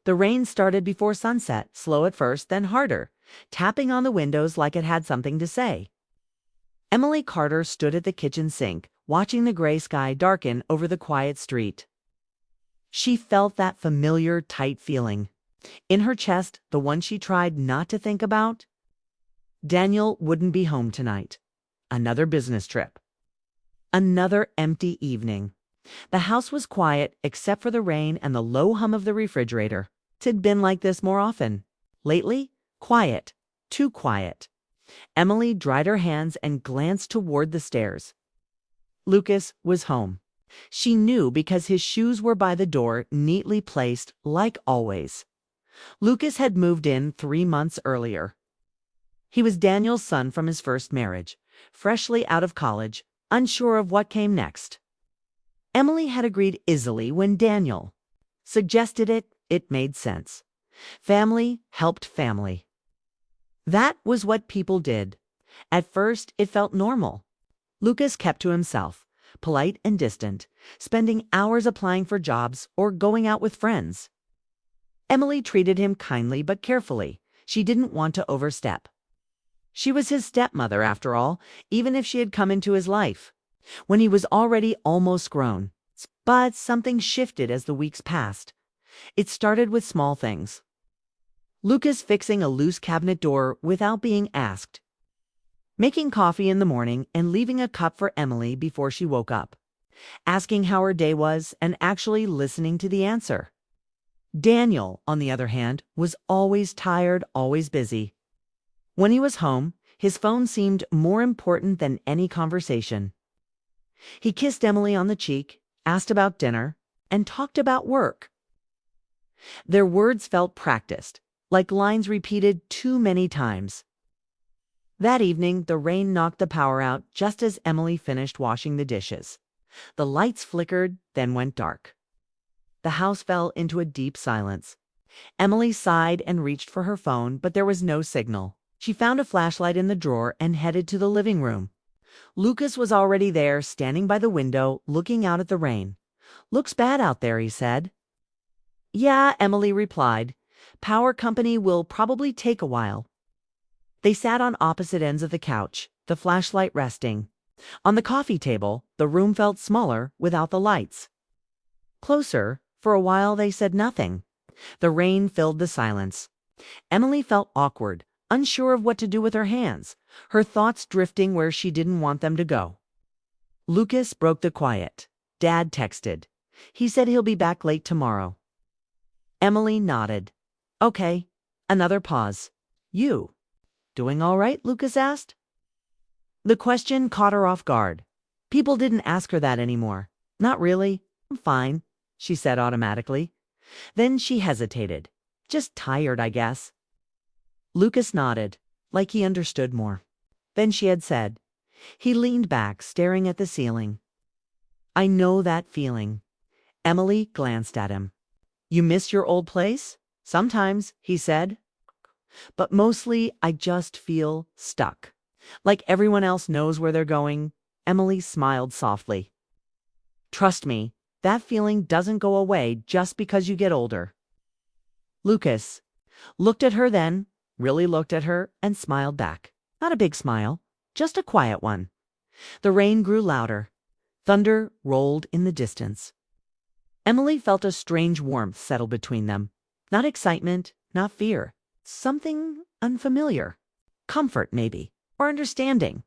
The rain started before sunset, slow at first, then harder, tapping on the windows like it had something to say. Emily Carter stood at the kitchen sink, watching the gray sky darken over the quiet street. She felt that familiar, tight feeling. In her chest, the one she tried not to think about. Daniel wouldn't be home tonight. Another business trip. Another empty evening. The house was quiet except for the rain and the low hum of the refrigerator. It had been like this more often. Lately, quiet. Too quiet. Emily dried her hands and glanced toward the stairs. Lucas was home. She knew because his shoes were by the door, neatly placed, like always. Lucas had moved in 3 months earlier. He was Daniel's son from his first marriage, freshly out of college, unsure of what came next. Emily had agreed easily when Daniel suggested it. It made sense. Family helped family. That was what people did. At first, it felt normal. Lucas kept to himself, polite and distant, spending hours applying for jobs or going out with friends. Emily treated him kindly but carefully. She didn't want to overstep. She was his stepmother, after all, even if she had come into his life when he was already almost grown. But something shifted as the weeks passed. It started with small things. Lucas fixing a loose cabinet door without being asked. Making coffee in the morning and leaving a cup for Emily before she woke up. Asking how her day was and actually listening to the answer. Daniel, on the other hand, was always tired, always busy. When he was home, his phone seemed more important than any conversation. He kissed Emily on the cheek, asked about dinner, and talked about work. Their words felt practiced, like lines repeated too many times. That evening, the rain knocked the power out just as Emily finished washing the dishes. The lights flickered, then went dark. The house fell into a deep silence. Emily sighed and reached for her phone, but there was no signal. She found a flashlight in the drawer and headed to the living room. Lucas was already there, standing by the window, looking out at the rain. "Looks bad out there," he said. "Yeah," Emily replied. "Power company will probably take a while." They sat on opposite ends of the couch, the flashlight resting. On the coffee table, the room felt smaller without the lights. Closer, for a while they said nothing. The rain filled the silence. Emily felt awkward, unsure of what to do with her hands, her thoughts drifting where she didn't want them to go. Lucas broke the quiet. Dad texted. He said he'll be back late tomorrow. Emily nodded. Okay. Another pause. "You doing all right?" Lucas asked. The question caught her off guard. People didn't ask her that anymore. "Not really. I'm fine," she said automatically. Then she hesitated. "Just tired, I guess." Lucas nodded, like he understood more. Then she had said. He leaned back, staring at the ceiling. "I know that feeling." Emily glanced at him. "You miss your old place?" "Sometimes," he said. "But mostly I just feel stuck. Like everyone else knows where they're going." Emily smiled softly. "Trust me, that feeling doesn't go away just because you get older." Lucas looked at her then, really looked at her, and smiled back. Not a big smile, just a quiet one. The rain grew louder. Thunder rolled in the distance. Emily felt a strange warmth settle between them. Not excitement, not fear. Something unfamiliar. Comfort, maybe, or understanding.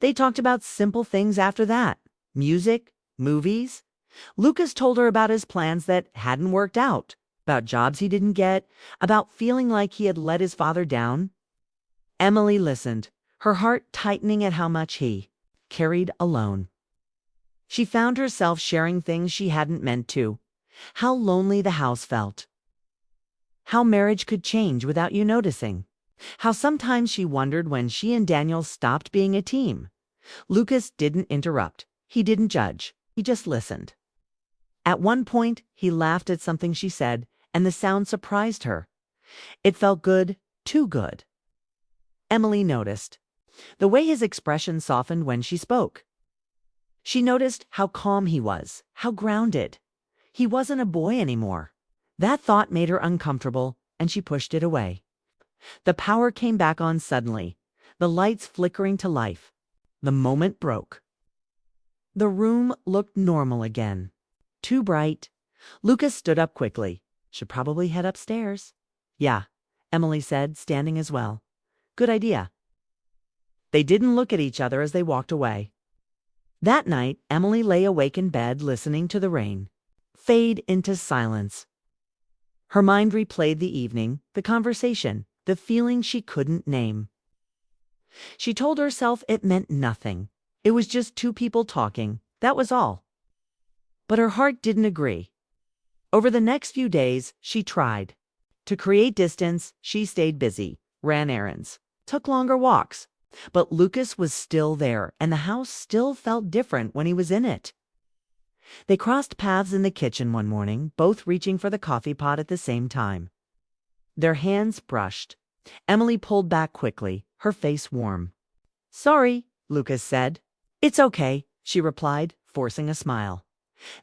They talked about simple things after that. Music, movies. Lucas told her about his plans that hadn't worked out, about jobs he didn't get, about feeling like he had let his father down. Emily listened, her heart tightening at how much he carried alone. She found herself sharing things she hadn't meant to. How lonely the house felt. How marriage could change without you noticing. How sometimes she wondered when she and Daniel stopped being a team. Lucas didn't interrupt. He didn't judge. He just listened. At one point, he laughed at something she said, and the sound surprised her. It felt good, too good. Emily noticed the way his expression softened when she spoke. She noticed how calm he was, how grounded. He wasn't a boy anymore. That thought made her uncomfortable, and she pushed it away. The power came back on suddenly, the lights flickering to life. The moment broke. The room looked normal again. Too bright. Lucas stood up quickly. Should probably head upstairs. Yeah, Emily said, standing as well. Good idea. They didn't look at each other as they walked away. That night, Emily lay awake in bed listening to the rain fade into silence. Her mind replayed the evening, the conversation, the feeling she couldn't name. She told herself it meant nothing. It was just two people talking, that was all. But her heart didn't agree. Over the next few days, she tried. To create distance, she stayed busy, ran errands, took longer walks. But Lucas was still there, and the house still felt different when he was in it. They crossed paths in the kitchen one morning, both reaching for the coffee pot at the same time. Their hands brushed. Emily pulled back quickly, her face warm. Sorry, Lucas said. It's okay, she replied, forcing a smile.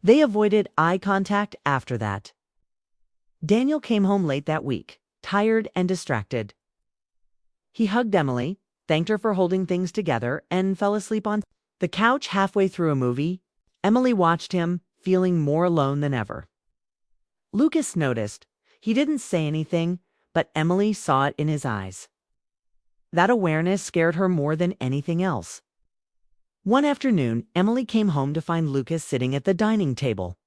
They avoided eye contact after that. Daniel came home late that week, tired and distracted. He hugged Emily, thanked her for holding things together, and fell asleep on the couch halfway through a movie. Emily watched him, feeling more alone than ever. Lucas noticed. He didn't say anything, but Emily saw it in his eyes. That awareness scared her more than anything else. One afternoon, Emily came home to find Lucas sitting at the dining table.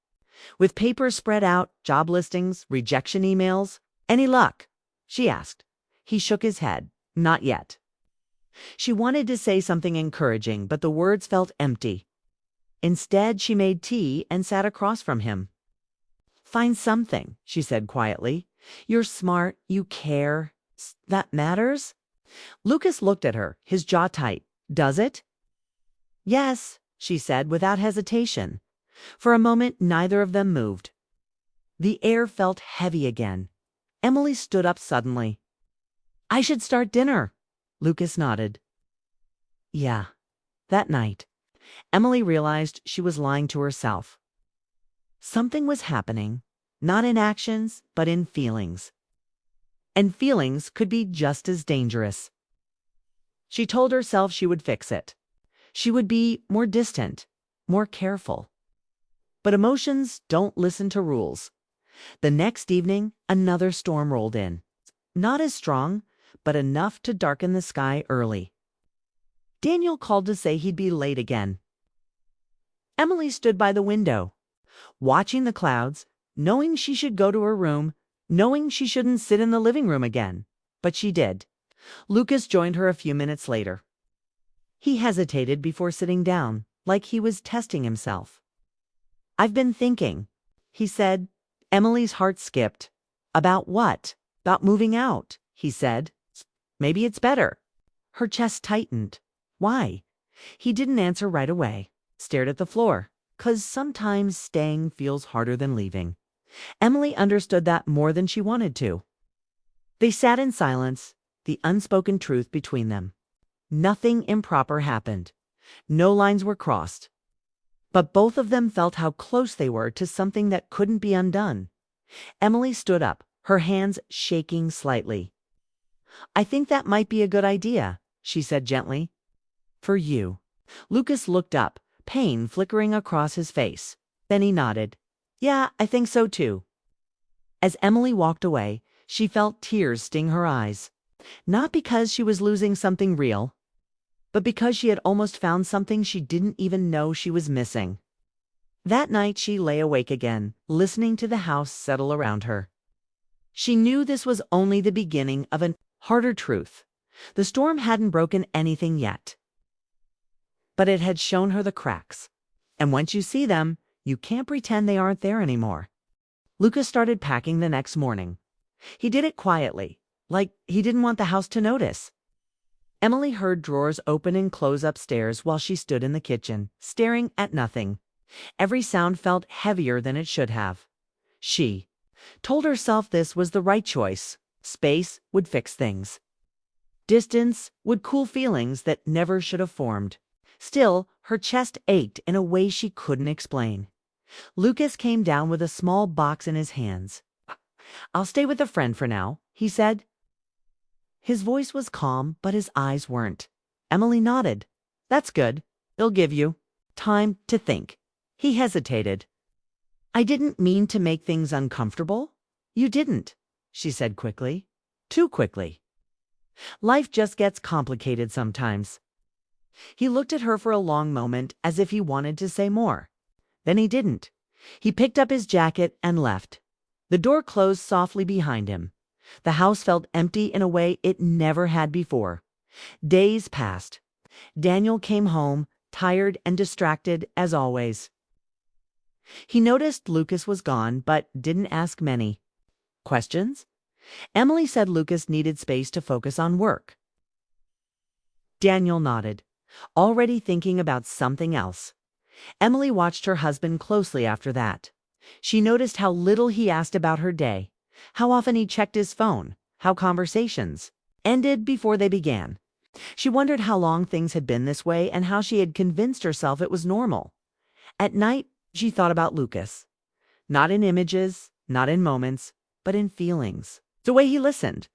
With papers spread out, job listings, rejection emails. Any luck? She asked. He shook his head. Not yet. She wanted to say something encouraging, but the words felt empty. Instead, she made tea and sat across from him. Find something, she said quietly. You're smart, you care. That matters? Lucas looked at her, his jaw tight. Does it? Yes, she said without hesitation. For a moment, neither of them moved. The air felt heavy again. Emily stood up suddenly. I should start dinner. Lucas nodded. Yeah. That night, Emily realized she was lying to herself. Something was happening, not in actions, but in feelings. And feelings could be just as dangerous. She told herself she would fix it. She would be more distant, more careful. But emotions don't listen to rules. The next evening, another storm rolled in. Not as strong, but enough to darken the sky early. Daniel called to say he'd be late again. Emily stood by the window, watching the clouds, knowing she should go to her room, knowing she shouldn't sit in the living room again. But she did. Lucas joined her a few minutes later. He hesitated before sitting down, like he was testing himself. I've been thinking, he said. Emily's heart skipped. About what? About moving out, he said. Maybe it's better. Her chest tightened. Why? He didn't answer right away. Stared at the floor. 'Cause sometimes staying feels harder than leaving. Emily understood that more than she wanted to. They sat in silence, the unspoken truth between them. Nothing improper happened. No lines were crossed. But both of them felt how close they were to something that couldn't be undone. Emily stood up, her hands shaking slightly. I think that might be a good idea, she said gently. For you. Lucas looked up, pain flickering across his face. Then he nodded. Yeah, I think so too. As Emily walked away, she felt tears sting her eyes. Not because she was losing something real, but because she had almost found something she didn't even know she was missing. That night she lay awake again, listening to the house settle around her. She knew this was only the beginning of an harder truth. The storm hadn't broken anything yet. But it had shown her the cracks. And once you see them, you can't pretend they aren't there anymore. Lucas started packing the next morning. He did it quietly, like he didn't want the house to notice. Emily heard drawers open and close upstairs while she stood in the kitchen, staring at nothing. Every sound felt heavier than it should have. She told herself this was the right choice. Space would fix things. Distance would cool feelings that never should have formed. Still, her chest ached in a way she couldn't explain. Lucas came down with a small box in his hands. I'll stay with a friend for now, he said. His voice was calm, but his eyes weren't. Emily nodded. That's good. It'll give you time to think. He hesitated. I didn't mean to make things uncomfortable. You didn't, she said quickly. Too quickly. Life just gets complicated sometimes. He looked at her for a long moment as if he wanted to say more. Then he didn't. He picked up his jacket and left. The door closed softly behind him. The house felt empty in a way it never had before. Days passed. Daniel came home, tired and distracted as always. He noticed Lucas was gone, but didn't ask many questions. Emily said Lucas needed space to focus on work. Daniel nodded, already thinking about something else. Emily watched her husband closely after that. She noticed how little he asked about her day, how often he checked his phone, how conversations ended before they began. She wondered how long things had been this way and how she had convinced herself it was normal. At night, she thought about Lucas. Not in images, not in moments, but in feelings. The way he listened,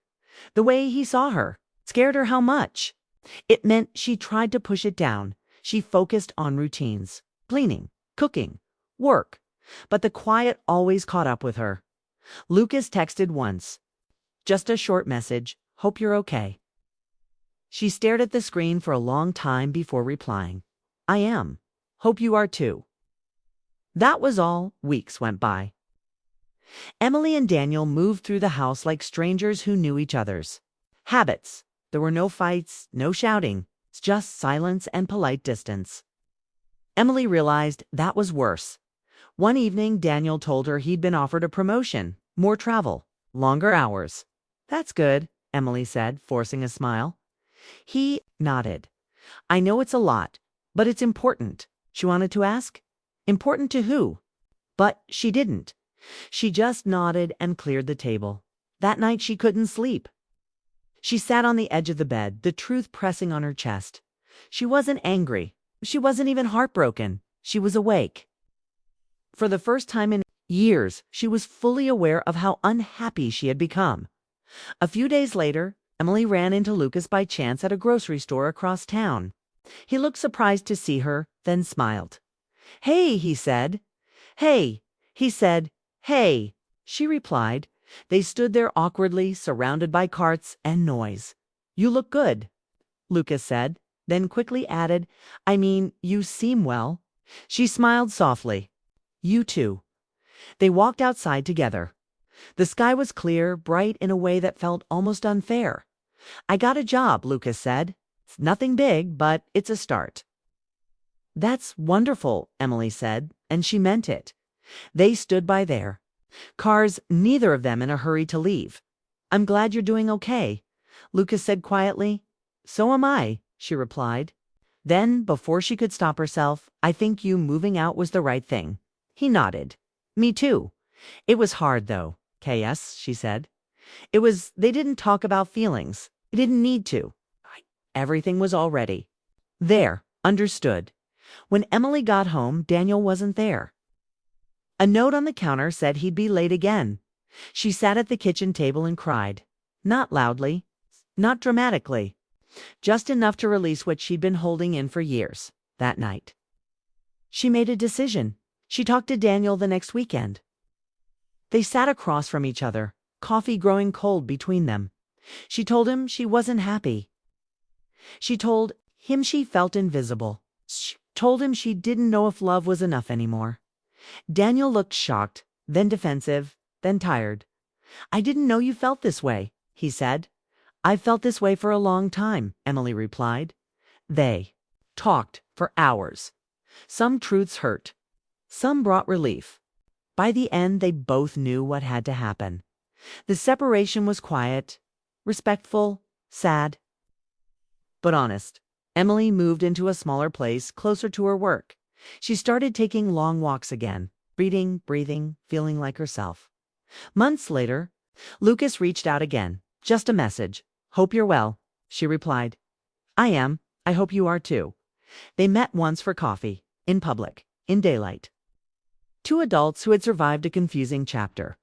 the way he saw her, scared her how much. It meant she tried to push it down. She focused on routines, cleaning, cooking, work. But the quiet always caught up with her. Lucas texted once. Just a short message, hope you're okay. She stared at the screen for a long time before replying. I am. Hope you are too. That was all. Weeks went by. Emily and Daniel moved through the house like strangers who knew each other's habits. There were no fights, no shouting, just silence and polite distance. Emily realized that was worse. One evening, Daniel told her he'd been offered a promotion, more travel, longer hours. That's good, Emily said, forcing a smile. He nodded. I know it's a lot, but it's important. She wanted to ask. Important to who? But she didn't. She just nodded and cleared the table. That night she couldn't sleep. She sat on the edge of the bed, the truth pressing on her chest. She wasn't angry. She wasn't even heartbroken. She was awake. For the first time in years, she was fully aware of how unhappy she had become. A few days later, Emily ran into Lucas by chance at a grocery store across town. He looked surprised to see her, then smiled. Hey, he said. Hey, he said. Hey, she replied. They stood there awkwardly, surrounded by carts and noise. You look good, Lucas said, then quickly added, I mean, you seem well. She smiled softly. You too. They walked outside together. The sky was clear, bright in a way that felt almost unfair. I got a job, Lucas said. It's nothing big, but it's a start. That's wonderful, Emily said, and she meant it. They stood by there. Cars, neither of them in a hurry to leave. I'm glad you're doing okay, Lucas said quietly. So am I, she replied. Then, before she could stop herself, I think you moving out was the right thing. He nodded. Me too. It was hard, though. K.S., she said. They didn't talk about feelings. They didn't need to. Everything was already there, understood. When Emily got home, Daniel wasn't there. A note on the counter said he'd be late again. She sat at the kitchen table and cried. Not loudly, not dramatically, just enough to release what she'd been holding in for years that night. She made a decision. She talked to Daniel the next weekend. They sat across from each other, coffee growing cold between them. She told him she wasn't happy. She told him she felt invisible. She told him she didn't know if love was enough anymore. Daniel looked shocked, then defensive, then tired. I didn't know you felt this way, he said. I've felt this way for a long time, Emily replied. They talked for hours. Some truths hurt. Some brought relief. By the end, they both knew what had to happen. The separation was quiet, respectful, sad, but honest. Emily moved into a smaller place closer to her work. She started taking long walks again, reading, breathing, feeling like herself. Months later, Lucas reached out again. Just a message. Hope you're well, she replied. I am. I hope you are too. They met once for coffee, in public, in daylight. Two adults who had survived a confusing chapter.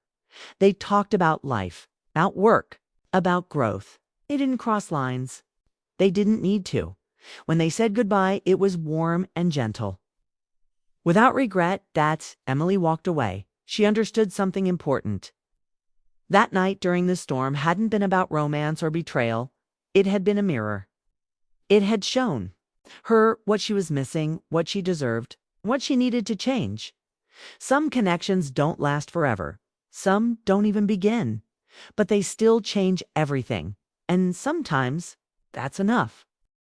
They talked about life, about work, about growth. They didn't cross lines. They didn't need to. When they said goodbye, it was warm and gentle. Without regret, Emily walked away. She understood something important. That night during the storm hadn't been about romance or betrayal. It had been a mirror. It had shown her what she was missing, what she deserved, what she needed to change. Some connections don't last forever. Some don't even begin. But they still change everything. And sometimes that's enough.